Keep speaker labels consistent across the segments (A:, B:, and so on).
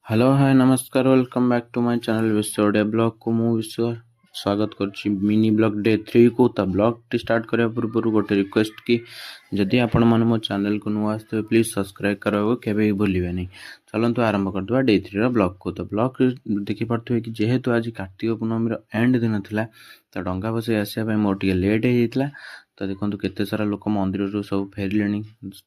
A: Hello hi नमस्कार welcome back to my channel Vishwa Odia blog को मु विश्व स्वागत करुच्ची मिनी ब्लॉग डे 3 को ता ब्लॉग टी स्टार्ट करने पूर्व गोटे रिक्वेस्ट कि जदि आपण मैंने मो चैनल को नुआ आसते प्लीज सब्सक्राइब करवा केवे भूलिए नहीं। चलतु आरंभ करदे डे 3 ब्लॉग को। तो ब्लॉग देखिपे कि जेहेतु आज कार्तिक पूर्णमी एंड दिन था तो डंगा बसई आसापी मोर टे लेट होता। तो देखो केते सारा लोक मंदिर सब फेरले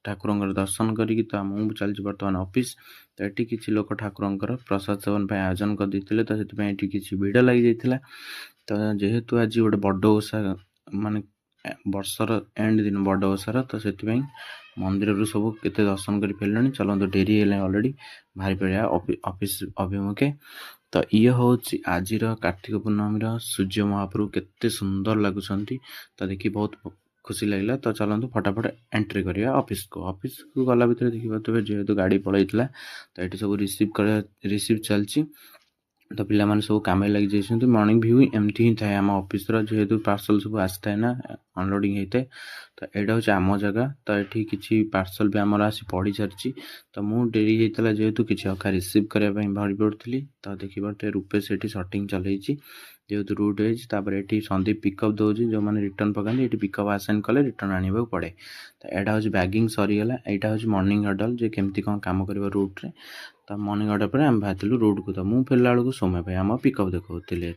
A: ठाकुर दर्शन करी तो मुझे चलती बर्तमान ऑफिस। तो ये किसी लोक ठाकुर प्रसाद सेवन आयोजन करते तो से किसी भिड़ लगी जाता। तो जेहेतु आज गोटे बड़ ओषा माने वर्षर एंड दिन बड़ ओषार तो से मंदिर सब केते दर्शन कर फेरले। चलते डेरी है अलरेडी बाहरी पड़ा ऑफिस अभिमुखे। तो ये हूँ आज कार्तिक पूर्णमी सूर्य महाप्रभु केते सुंदर लगुंट। तो देखिए बहुत खुशी लगला। तो चलते फटाफट एंट्री करिया ऑफिस को गला भितर देखिए जेहेतु गाड़ी पलैला तो ये सब रिसीव चलती। तो पिला माने सब काम लगी जाइए। मॉर्निंग व्यू एमती ही थाए आम ऑफिस जेहेतु पार्सल सब आसता है ना अनलोडिंग होता है। तो यहाँ हूँ आम जगह। तो ये किसी पार्सल भी आमर आसी पड़ी सारी। तो मुझे डेरी होता जेहेतु किसी अखा रिसीव करने भारी पड़ी। तो देखिए रूपेश ये सर्टिंग चलती जेहेतु रूट होती संदीप पिकअप दौर जो मैंने रिटर्न पकाते ये पिकअप आसाइन कले रिटर्न आने पड़े। तो यहाँ हूँ बैगिंग सरीगला। यहाँ हूँ मॉर्निंग हडल जो केमती कौन काम कर रूट्रे। तो मॉर्निंग हडल पर आम बाहर रूट को। तो मुझे फेरला बेलू सोम्य भाई आम पिकअप देखते।